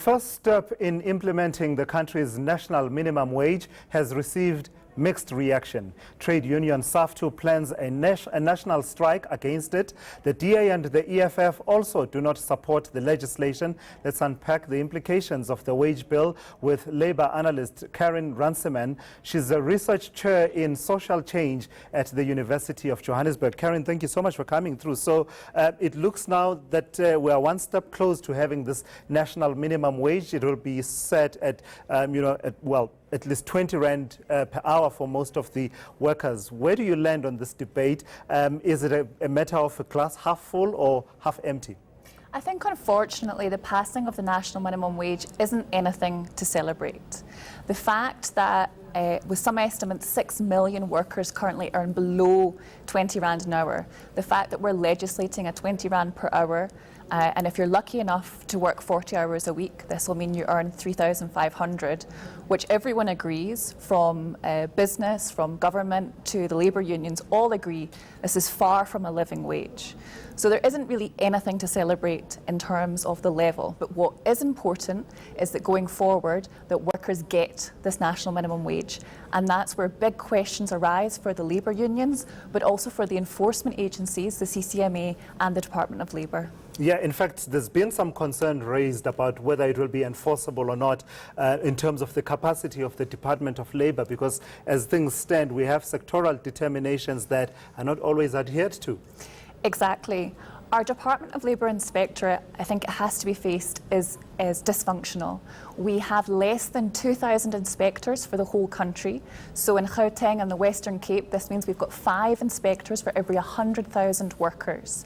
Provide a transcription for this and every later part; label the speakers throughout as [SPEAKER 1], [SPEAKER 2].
[SPEAKER 1] First step in implementing the country's national minimum wage has received mixed reaction. Trade union Saftu plans a national strike against it. The DA and the EFF also do not support the legislation. Let's unpack the implications of the wage bill with Labour analyst Carin Runciman. She's a research chair in social change at the University of Johannesburg. Carin, thank you so much for coming through. So it looks now that we are one step close to having this national minimum wage. It will be set at, at least 20 rand per hour for most of the workers. Where do you land on this debate? Is it a matter of a glass half full or half empty?
[SPEAKER 2] I think, unfortunately, the passing of the national minimum wage isn't anything to celebrate. The fact that, with some estimates, 6 million workers currently earn below 20 rand an hour, the fact that we're legislating a 20 rand per hour, and if you're lucky enough to work 40 hours a week, this will mean you earn 3,500, which everyone agrees, from business, from government to the labour unions, all agree this is far from a living wage. So there isn't really anything to celebrate in terms of the level. But what is important is that going forward, that workers get this national minimum wage. And that's where big questions arise for the labour unions, but also for the enforcement agencies, the CCMA and the Department of Labour.
[SPEAKER 1] Yeah, in fact, there's been some concern raised about whether it will be enforceable or not in terms of the capacity of the Department of Labour, because as things stand, we have sectoral determinations that are not always adhered to.
[SPEAKER 2] Exactly. Our Department of Labour Inspectorate, I think it has to be faced, is dysfunctional. We have less than 2,000 inspectors for the whole country. So in Gauteng and the Western Cape, this means we've got 5 inspectors for every 100,000 workers.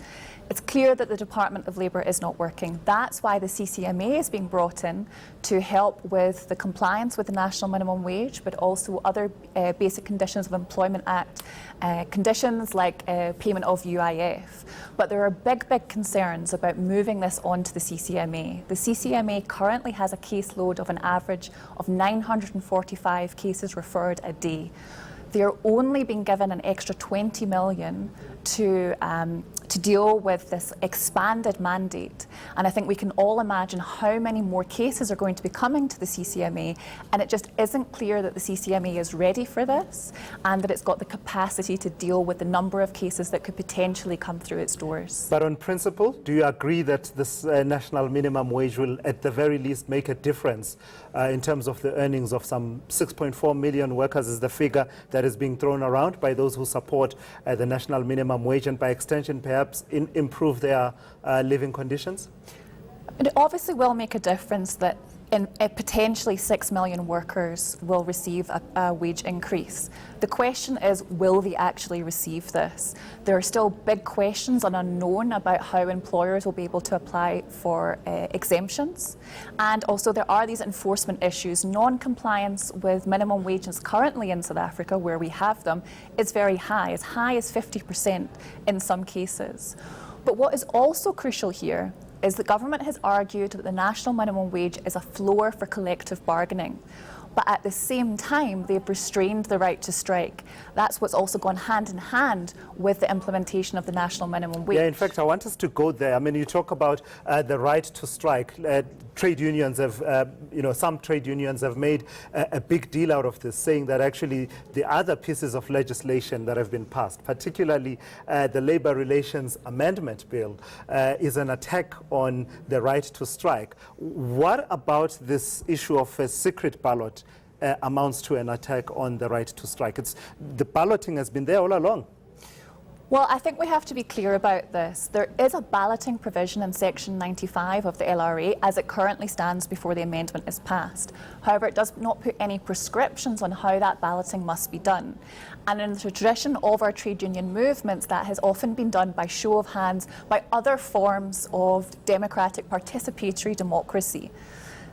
[SPEAKER 2] It's clear that the Department of Labour is not working. That's why the CCMA is being brought in to help with the compliance with the national minimum wage, but also other basic conditions of Employment Act, conditions like payment of UIF. But there are big concerns about moving this on to the CCMA. The CCMA currently has a caseload of an average of 945 cases referred a day. They're only being given an extra 20 million to deal with this expanded mandate. And I think we can all imagine how many more cases are going to be coming to the CCMA, and it just isn't clear that the CCMA is ready for this and that it's got the capacity to deal with the number of cases that could potentially come through its doors.
[SPEAKER 1] But on principle, do you agree that this national minimum wage will at the very least make a difference in terms of the earnings of some 6.4 million workers is the figure that is being thrown around by those who support the national minimum wage, and by extension perhaps improve their living conditions?
[SPEAKER 2] It obviously will make a difference that potentially 6 million workers will receive a wage increase. The question is, will they actually receive this? There are still big questions and unknown about how employers will be able to apply for exemptions. And also there are these enforcement issues. Non-compliance with minimum wages currently in South Africa, where we have them, is very high as 50% in some cases. But what is also crucial here is the government has argued that the national minimum wage is a floor for collective bargaining. But at the same time, they've restrained the right to strike. That's what's also gone hand in hand with the implementation of the national minimum wage.
[SPEAKER 1] Yeah, in fact, I want us to go there. I mean, you talk about the right to strike. Trade unions have, some trade unions have made a big deal out of this, saying that actually the other pieces of legislation that have been passed, particularly the Labour Relations Amendment Bill, is an attack on the right to strike. What about this issue of a secret ballot amounts to an attack on the right to strike? The balloting has been there all along.
[SPEAKER 2] Well, I think we have to be clear about this. There is a balloting provision in Section 95 of the LRA as it currently stands before the amendment is passed. However, it does not put any prescriptions on how that balloting must be done. And in the tradition of our trade union movements, that has often been done by show of hands, by other forms of democratic participatory democracy.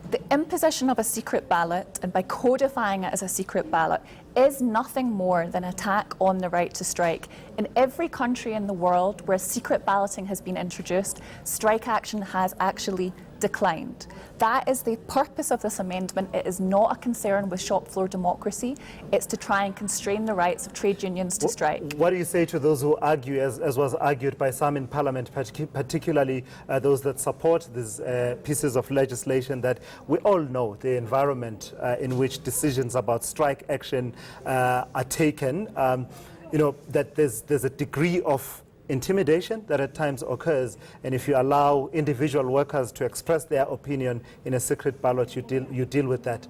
[SPEAKER 2] The imposition of a secret ballot, and by codifying it as a secret ballot, is nothing more than an attack on the right to strike. In every country in the world where secret balloting has been introduced, strike action has actually declined. That is the purpose of this amendment. It is not a concern with shop floor democracy. It's to try and constrain the rights of trade unions to strike.
[SPEAKER 1] What do you say to those who argue, as was argued by some in Parliament, particularly those that support these pieces of legislation, that we all know the environment in which decisions about strike action are taken, that there's a degree of intimidation that at times occurs, and if you allow individual workers to express their opinion in a secret ballot, you deal with that?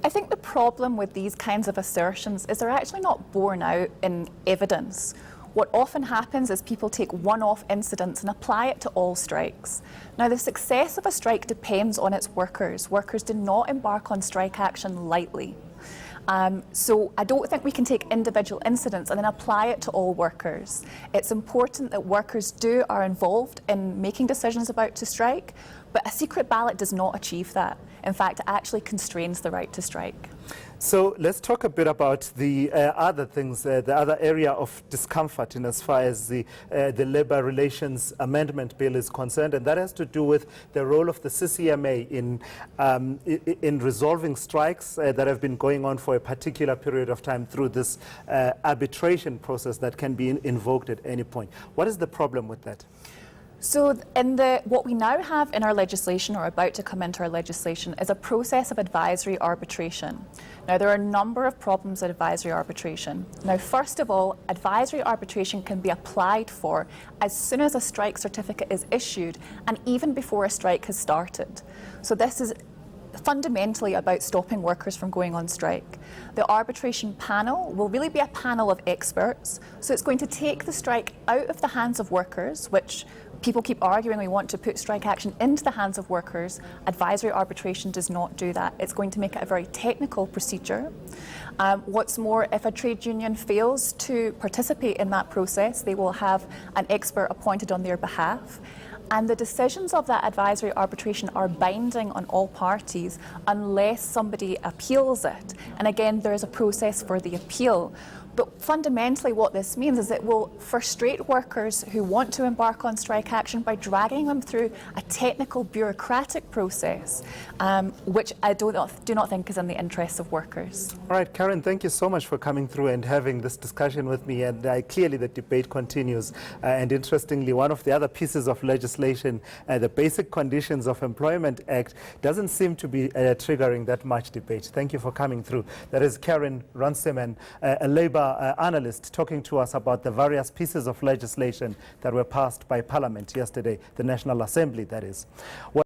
[SPEAKER 2] I think the problem with these kinds of assertions is they're actually not borne out in evidence. What often happens is people take one-off incidents and apply it to all strikes. Now, the success of a strike depends on its workers. Workers do not embark on strike action lightly. So I don't think we can take individual incidents and then apply it to all workers. It's important that workers are involved in making decisions about to strike, but a secret ballot does not achieve that. In fact, it actually constrains the right to strike.
[SPEAKER 1] So let's talk a bit about the other things, the other area of discomfort in as far as the Labour Relations Amendment Bill is concerned, and that has to do with the role of the CCMA in resolving strikes that have been going on for a particular period of time through this arbitration process that can be invoked at any point. What is the problem with that?
[SPEAKER 2] So what we now have in our legislation, or about to come into our legislation, is a process of advisory arbitration. Now, there are a number of problems with advisory arbitration. Now, first of all, advisory arbitration can be applied for as soon as a strike certificate is issued and even before a strike has started. So this is fundamentally about stopping workers from going on strike. The arbitration panel will really be a panel of experts, so it's going to take the strike out of the hands of workers, which people keep arguing we want to put strike action into the hands of workers. Advisory arbitration does not do that. It's going to make it a very technical procedure. What's more, if a trade union fails to participate in that process, they will have an expert appointed on their behalf. And the decisions of that advisory arbitration are binding on all parties unless somebody appeals it. And again, there is a process for the appeal. But fundamentally what this means is it will frustrate workers who want to embark on strike action by dragging them through a technical bureaucratic process, which I do not think is in the interests of workers.
[SPEAKER 1] All right, Carin, thank you so much for coming through and having this discussion with me. And clearly the debate continues. And interestingly, one of the other pieces of legislation, the Basic Conditions of Employment Act, doesn't seem to be triggering that much debate. Thank you for coming through. That is Carin Runciman, a Labour analyst, talking to us about the various pieces of legislation that were passed by Parliament yesterday, the National Assembly, that is.